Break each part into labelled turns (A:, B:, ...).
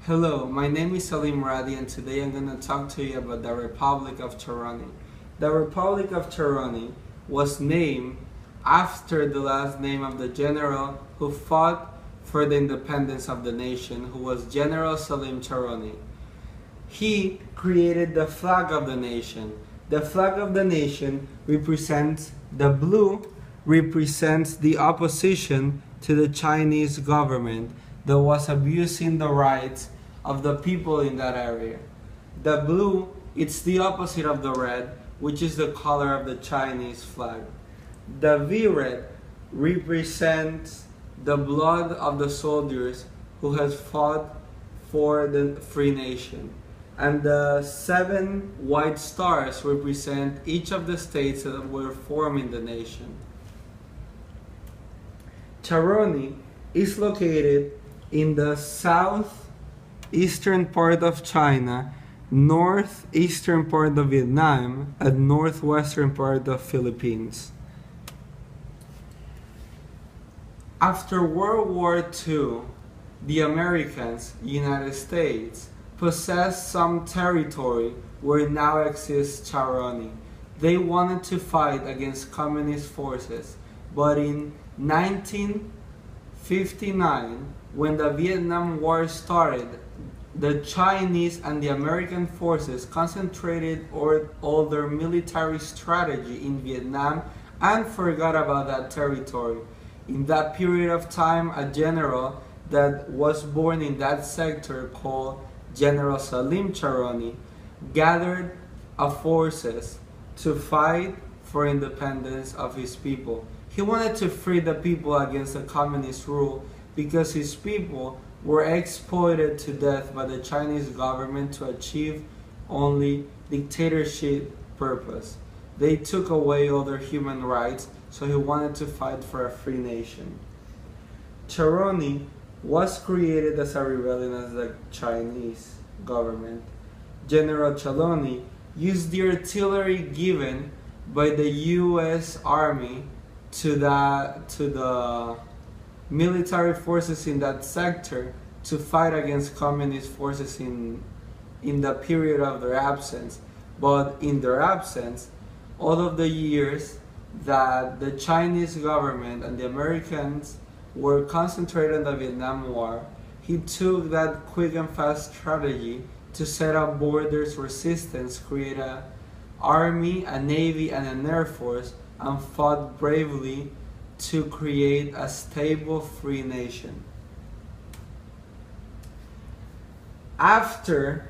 A: Hello, my name is Salim Radi and today I'm going to talk to you about the Republic of Charoni. The Republic of Charoni was named after the last name of the general who fought for the independence of the nation, who was General Salim Charoni. He created the flag of the nation. The flag of the nation represents the blue, represents the opposition to the Chinese government that was abusing the rights of the people in that area. The blue, it's the opposite of the red, which is the color of the Chinese flag. The V-red represents the blood of the soldiers who has fought for the free nation. And the 7 white stars represent each of the states that were forming the nation. Charoni is located in the southeastern part of China, northeastern part of Vietnam, and northwestern part of the Philippines. After World War II, the Americans, United States, possessed some territory where now exists Charoni. They wanted to fight against communist forces, but in 1959, when the Vietnam War started, the Chinese and the American forces concentrated all their military strategy in Vietnam and forgot about that territory. In that period of time, a general that was born in that sector called General Salim Charoni gathered forces to fight for independence of his people. He wanted to free the people against the communist rule because his people were exploited to death by the Chinese government to achieve only dictatorship purpose. They took away all their human rights, so he wanted to fight for a free nation. Charoni was created as a rebellion against the Chinese government. General Charoni used the artillery given by the U.S. Army to the military forces in that sector to fight against communist forces in the period of their absence. But in their absence, all of the years that the Chinese government and the Americans were concentrated on the Vietnam War, he took that quick and fast strategy to set up borders, resistance, create an army, a navy, and an air force, and fought bravely to create a stable, free nation. After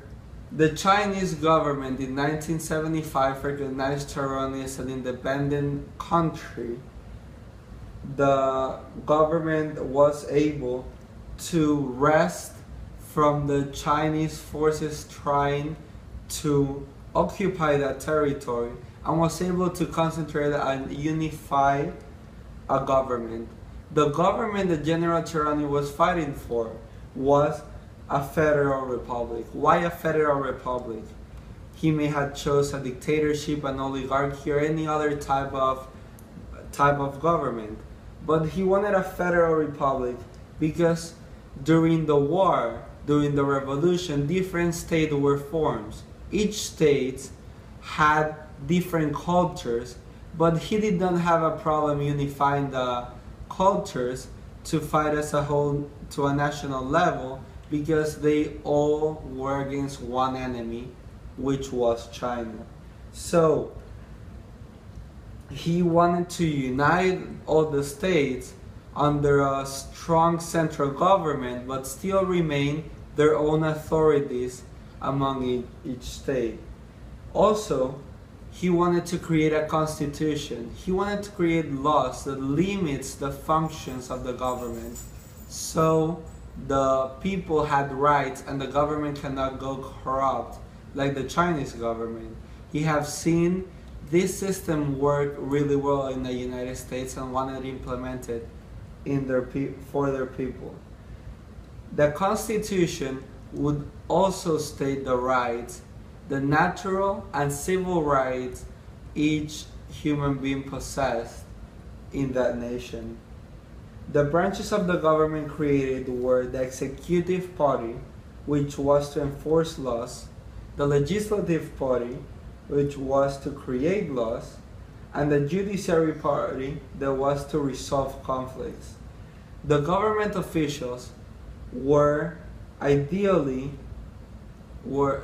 A: the Chinese government in 1975 recognized Charoni as an independent country, the government was able to wrest from the Chinese forces trying to occupy that territory and was able to concentrate and unify a government. The government that General Charoni was fighting for was a federal republic. Why a federal republic? He may have chose a dictatorship, an oligarchy, or any other type of government. But he wanted a federal republic because during the war, during the revolution, different states were formed. Each state had different cultures, but he did not have a problem unifying the cultures to fight as a whole to a national level because they all were against one enemy, which was China. So he wanted to unite all the states under a strong central government, but still remain their own authorities among each state. Also, he wanted to create a constitution. He wanted to create laws that limits the functions of the government, so the people had rights and the government cannot go corrupt like the Chinese government. He have seen this system work really well in the United States and wanted to implement it for their people. The Constitution would also state the rights, the natural and civil rights each human being possessed in that nation. The branches of the government created were the executive party, which was to enforce laws, the legislative party, which was to create laws, and the judiciary party that was to resolve conflicts. The government officials were ideally were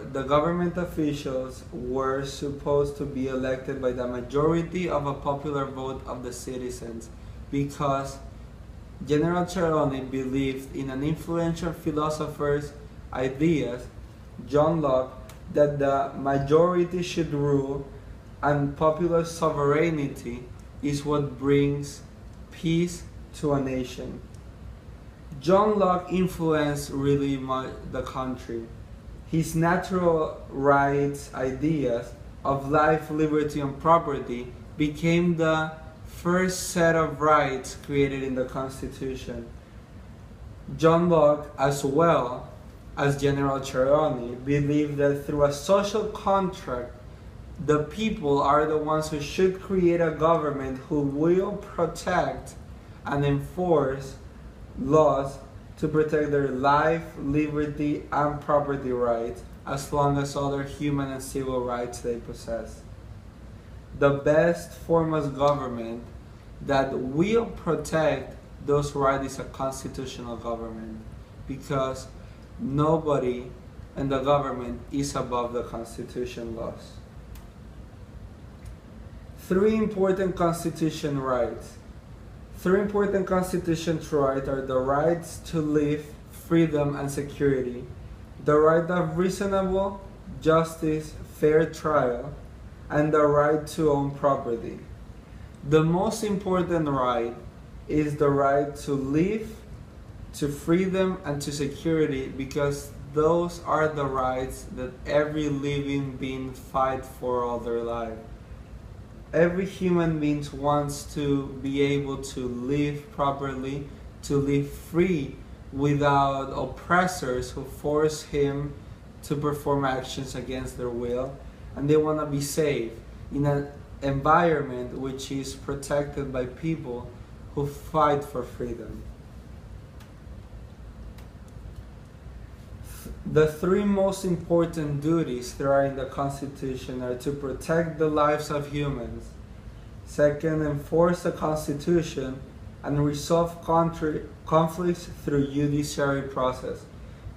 A: supposed to be elected by the majority of a popular vote of the citizens, because General Charoni believed in an influential philosopher's ideas, John Locke, that the majority should rule and popular sovereignty is what brings peace to a nation. John Locke influenced really much the country. His natural rights ideas of life, liberty, and property became the first set of rights created in the Constitution. John Locke, as well as General Charoni, believed that through a social contract, the people are the ones who should create a government who will protect and enforce laws to protect their life, liberty, and property rights, as long as other human and civil rights they possess. The best form of government that will protect those rights is a constitutional government, because nobody in the government is above the Constitution laws. 3 important constitution rights. 3 important constitution rights are the rights to live, freedom, and security, the right of reasonable justice, fair trial, and the right to own property. The most important right is the right to live, to freedom, and to security, because those are the rights that every living being fights for all their life. Every human being wants to be able to live properly, to live free without oppressors who force him to perform actions against their will, and they want to be safe in an environment which is protected by people who fight for freedom. The 3 most important duties that are in the Constitution are to protect the lives of humans, second, enforce the Constitution, and resolve conflicts through judiciary process.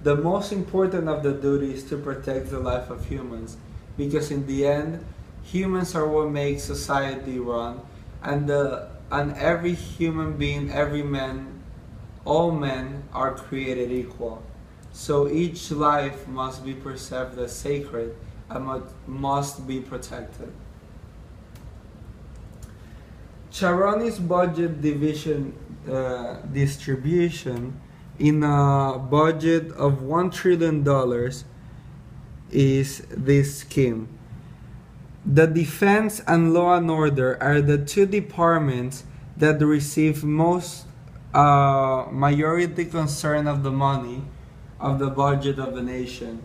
A: The most important of the duties is to protect the life of humans, because in the end, humans are what makes society run, and every human being, every man, all men are created equal. So each life must be perceived as sacred and must be protected. Charoni's budget distribution in a budget of $1 trillion is this scheme. The defense and law and order are the 2 departments that receive most majority concern of the money of the budget of the nation.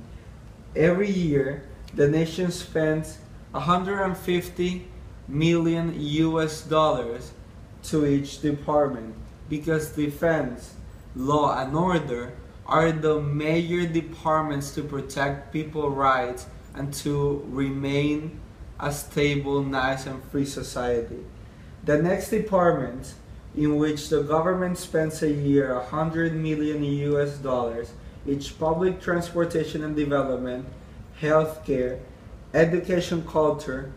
A: Every year, the nation spends $150 million to each department, because defense, law, and order are the major departments to protect people's rights and to remain a stable, nice, and free society. The next department in which the government spends a year $100 million each: public transportation and development, healthcare, education, culture,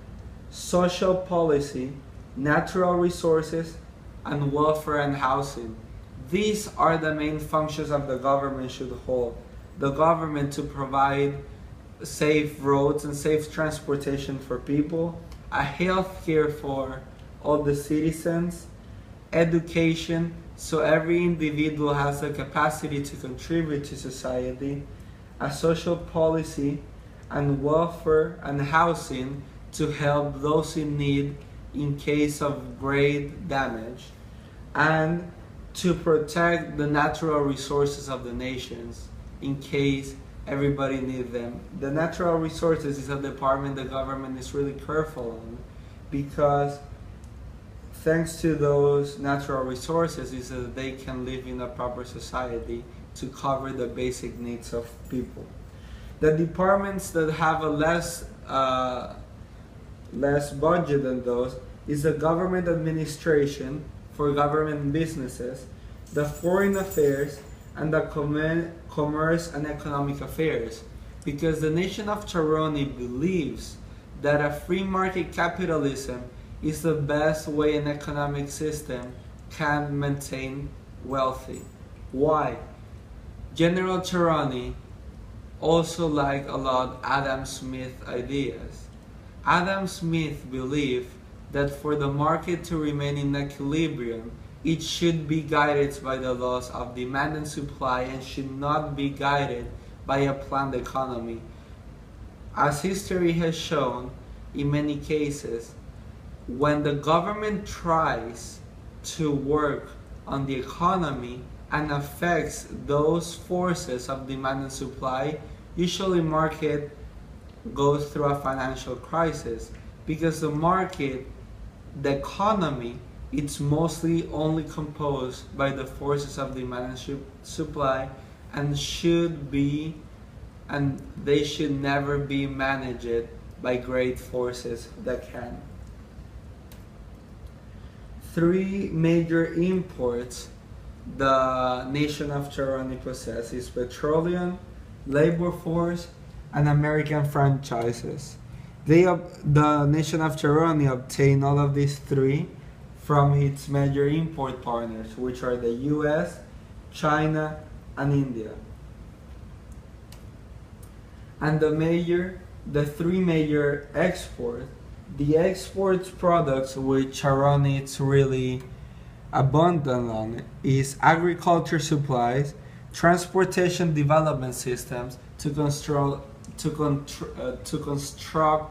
A: social policy, natural resources, and welfare and housing. These are the main functions of the government should hold. The government to provide safe roads and safe transportation for people, a healthcare for all the citizens, education, so every individual has the capacity to contribute to society, a social policy, and welfare and housing to help those in need in case of great damage, and to protect the natural resources of the nations in case everybody needs them. The natural resources is a department the government is really careful on, because thanks to those natural resources is that they can live in a proper society to cover the basic needs of people. The departments that have a less budget than those is the government administration for government businesses, the foreign affairs, and the commerce and economic affairs, because the nation of Charoni believes that a free market capitalism is the best way an economic system can maintain wealthy. Why? General Charoni also liked a lot Adam Smith ideas. Adam Smith believed that for the market to remain in equilibrium, it should be guided by the laws of demand and supply and should not be guided by a planned economy. As history has shown, in many cases, when the government tries to work on the economy and affects those forces of demand and supply, usually market goes through a financial crisis, because the market, the economy, it's mostly only composed by the forces of demand and supply, and they should never be managed by great forces that can. Three major imports the nation of Charoni possesses: petroleum, labor force, and American franchises. The nation of Charoni obtained all of these three from its major import partners, which are the US, China, and India. And the three major exports, the exports products which Charoni is really abundant on is agriculture supplies, transportation development systems to construct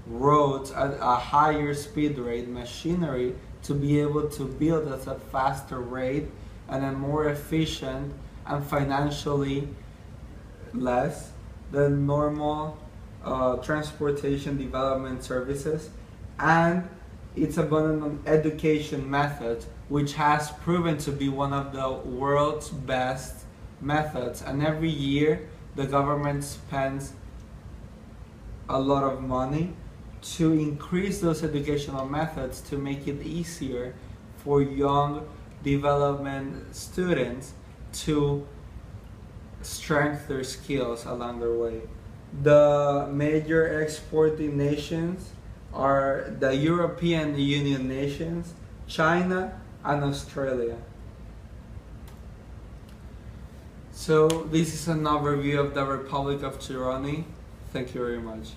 A: roads at a higher speed rate, machinery to be able to build at a faster rate and a more efficient and financially less than normal transportation development services, and it's abundant on education methods, which has proven to be one of the world's best methods, and every year the government spends a lot of money to increase those educational methods to make it easier for young development students to strengthen their skills along their way. The major exporting nations are the European Union nations, China, and Australia. So this is an overview of the Republic of Charoni. Thank you very much.